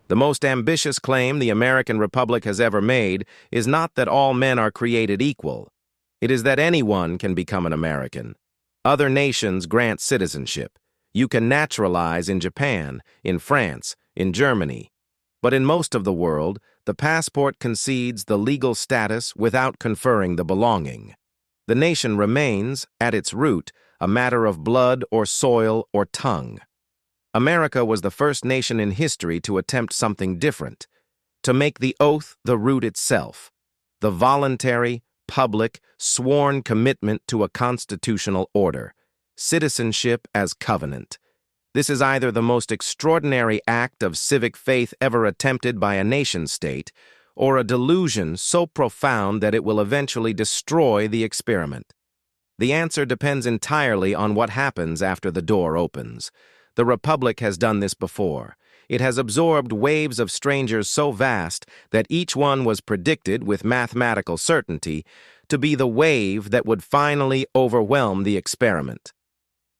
The most ambitious claim the American Republic has ever made is not that all men are created equal. It is that anyone can become an American. Other nations grant citizenship. You can naturalize in Japan, in France, in Germany. But in most of the world, the passport concedes the legal status without conferring the belonging. The nation remains, at its root, a matter of blood or soil or tongue. America was the first nation in history to attempt something different, to make the oath the root itself, the voluntary, public, sworn commitment to a constitutional order, citizenship as covenant. This is either the most extraordinary act of civic faith ever attempted by a nation-state, or a delusion so profound that it will eventually destroy the experiment. The answer depends entirely on what happens after the door opens. The Republic has done this before. It has absorbed waves of strangers so vast that each one was predicted with mathematical certainty to be the wave that would finally overwhelm the experiment.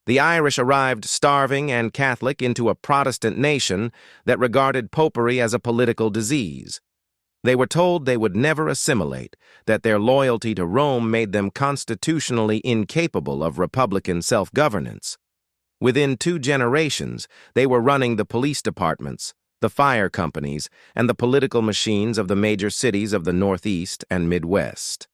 The Irish arrived starving and Catholic into a Protestant nation that regarded popery as a political disease. They were told they would never assimilate, that their loyalty to Rome made them constitutionally incapable of republican self-governance. Within 2 generations, they were running the police departments, the fire companies, and the political machines of the major cities of the Northeast and Midwest.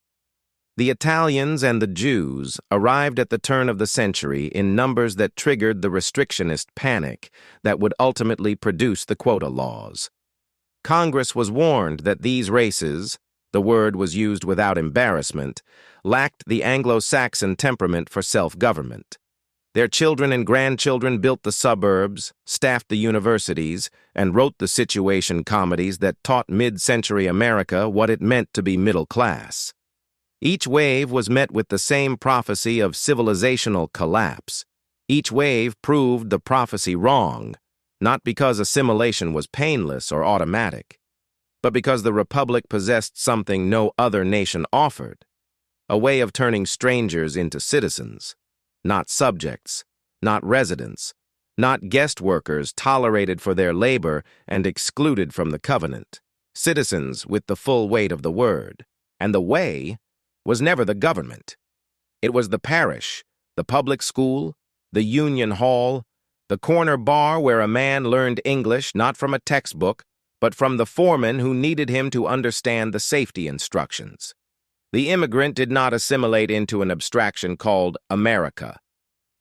The Italians and the Jews arrived at the turn of the century in numbers that triggered the restrictionist panic that would ultimately produce the quota laws. Congress was warned that these races, the word was used without embarrassment, lacked the Anglo-Saxon temperament for self-government. Their children and grandchildren built the suburbs, staffed the universities, and wrote the situation comedies that taught mid-century America what it meant to be middle class. Each wave was met with the same prophecy of civilizational collapse. Each wave proved the prophecy wrong, not because assimilation was painless or automatic, but because the Republic possessed something no other nation offered, a way of turning strangers into citizens. Not subjects, not residents, not guest workers tolerated for their labor and excluded from the covenant. Citizens with the full weight of the word. And the way was never the government. It was the parish, the public school, the union hall, the corner bar where a man learned English not from a textbook, but from the foreman who needed him to understand the safety instructions. The immigrant did not assimilate into an abstraction called America.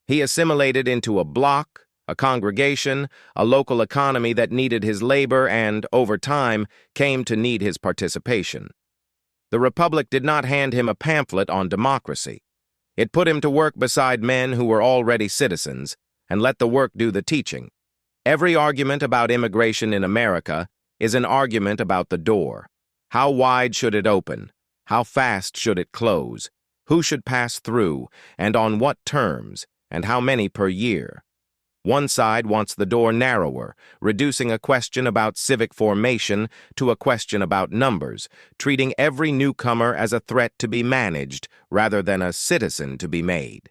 He assimilated into a block, a congregation, a local economy that needed his labor and, over time, came to need his participation. The Republic did not hand him a pamphlet on democracy. It put him to work beside men who were already citizens and let the work do the teaching. Every argument about immigration in America is an argument about the door. How wide should it open? How fast should it close? Who should pass through, and on what terms, and how many per year? One side wants the door narrower, reducing a question about civic formation to a question about numbers, treating every newcomer as a threat to be managed rather than a citizen to be made.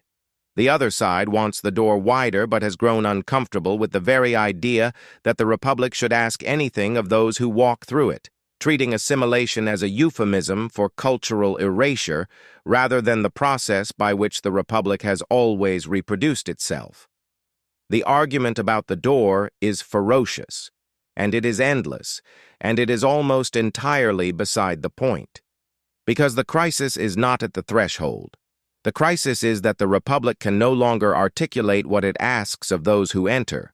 The other side wants the door wider but has grown uncomfortable with the very idea that the Republic should ask anything of those who walk through it, treating assimilation as a euphemism for cultural erasure rather than the process by which the Republic has always reproduced itself. The argument about the door is ferocious, and it is endless, and it is almost entirely beside the point. Because the crisis is not at the threshold. The crisis is that the Republic can no longer articulate what it asks of those who enter.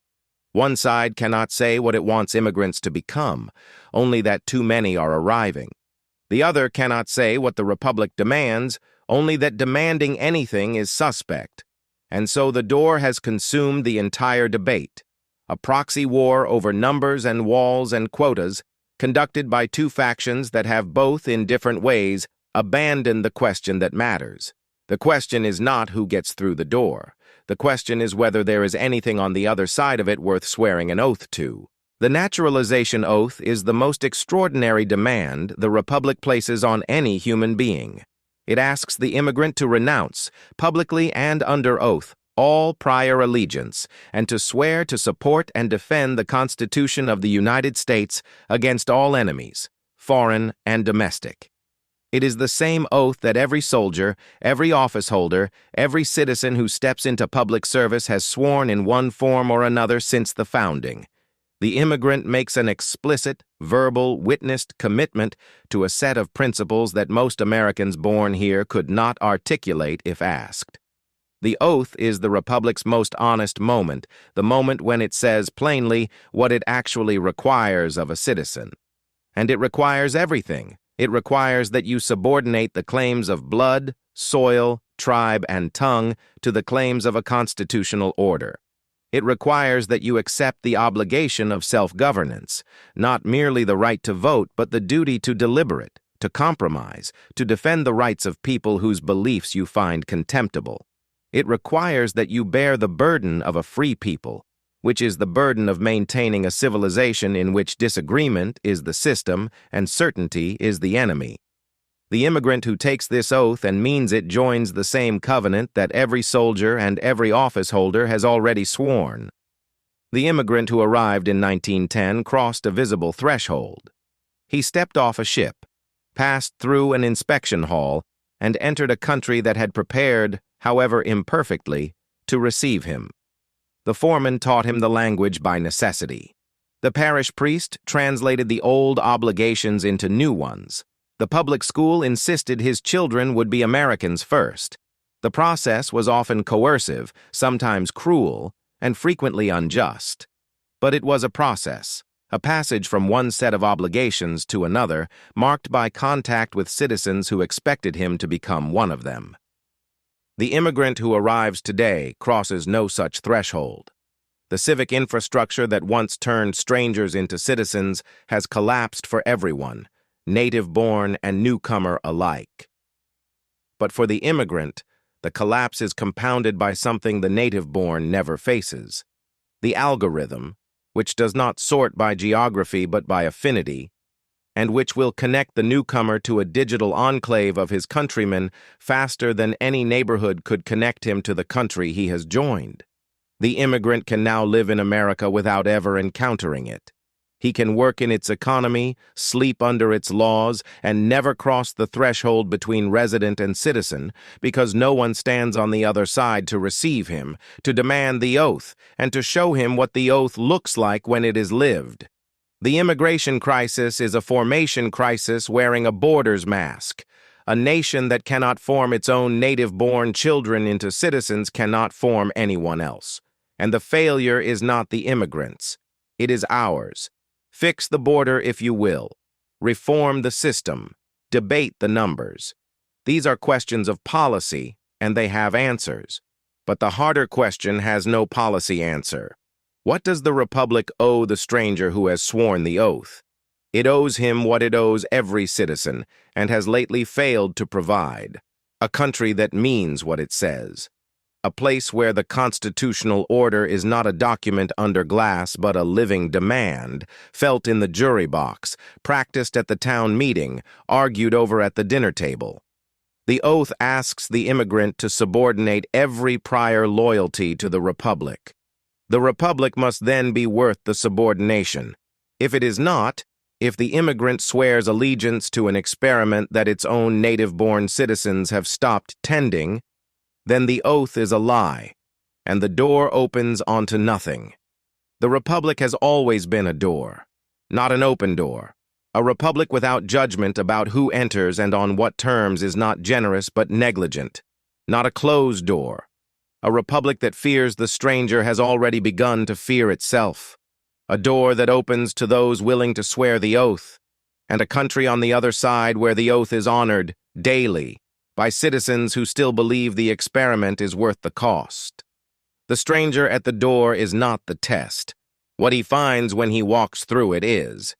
One side cannot say what it wants immigrants to become, only that too many are arriving. The other cannot say what the Republic demands, only that demanding anything is suspect. And so the door has consumed the entire debate, a proxy war over numbers and walls and quotas, conducted by 2 factions that have both, in different ways, abandoned the question that matters. The question is not who gets through the door. The question is whether there is anything on the other side of it worth swearing an oath to. The naturalization oath is the most extraordinary demand the Republic places on any human being. It asks the immigrant to renounce, publicly and under oath, all prior allegiance, and to swear to support and defend the Constitution of the United States against all enemies, foreign and domestic. It is the same oath that every soldier, every office holder, every citizen who steps into public service has sworn in one form or another since the founding. The immigrant makes an explicit, verbal, witnessed commitment to a set of principles that most Americans born here could not articulate if asked. The oath is the Republic's most honest moment, the moment when it says plainly what it actually requires of a citizen. And it requires everything. It requires that you subordinate the claims of blood, soil, tribe, and tongue to the claims of a constitutional order. It requires that you accept the obligation of self-governance, not merely the right to vote, but the duty to deliberate, to compromise, to defend the rights of people whose beliefs you find contemptible. It requires that you bear the burden of a free people, which is the burden of maintaining a civilization in which disagreement is the system and certainty is the enemy. The immigrant who takes this oath and means it joins the same covenant that every soldier and every office holder has already sworn. The immigrant who arrived in 1910 crossed a visible threshold. He stepped off a ship, passed through an inspection hall, and entered a country that had prepared, however imperfectly, to receive him. The foreman taught him the language by necessity. The parish priest translated the old obligations into new ones. The public school insisted his children would be Americans first. The process was often coercive, sometimes cruel, and frequently unjust. But it was a process, a passage from one set of obligations to another, marked by contact with citizens who expected him to become one of them. The immigrant who arrives today crosses no such threshold. The civic infrastructure that once turned strangers into citizens has collapsed for everyone, native-born and newcomer alike. But for the immigrant, the collapse is compounded by something the native-born never faces. The algorithm, which does not sort by geography but by affinity, and which will connect the newcomer to a digital enclave of his countrymen faster than any neighborhood could connect him to the country he has joined. The immigrant can now live in America without ever encountering it. He can work in its economy, sleep under its laws, and never cross the threshold between resident and citizen because no one stands on the other side to receive him, to demand the oath, and to show him what the oath looks like when it is lived. The immigration crisis is a formation crisis wearing a borders mask. A nation that cannot form its own native-born children into citizens cannot form anyone else. And the failure is not the immigrants. It is ours. Fix the border if you will. Reform the system. Debate the numbers. These are questions of policy, and they have answers. But the harder question has no policy answer. What does the Republic owe the stranger who has sworn the oath? It owes him what it owes every citizen, and has lately failed to provide. A country that means what it says. A place where the constitutional order is not a document under glass but a living demand, felt in the jury box, practiced at the town meeting, argued over at the dinner table. The oath asks the immigrant to subordinate every prior loyalty to the Republic. The Republic must then be worth the subordination. If it is not, if the immigrant swears allegiance to an experiment that its own native-born citizens have stopped tending, then the oath is a lie, and the door opens onto nothing. The Republic has always been a door, not an open door. A Republic without judgment about who enters and on what terms is not generous but negligent, not a closed door. A Republic that fears the stranger has already begun to fear itself. A door that opens to those willing to swear the oath, and a country on the other side where the oath is honored daily by citizens who still believe the experiment is worth the cost. The stranger at the door is not the test. What he finds when he walks through it is.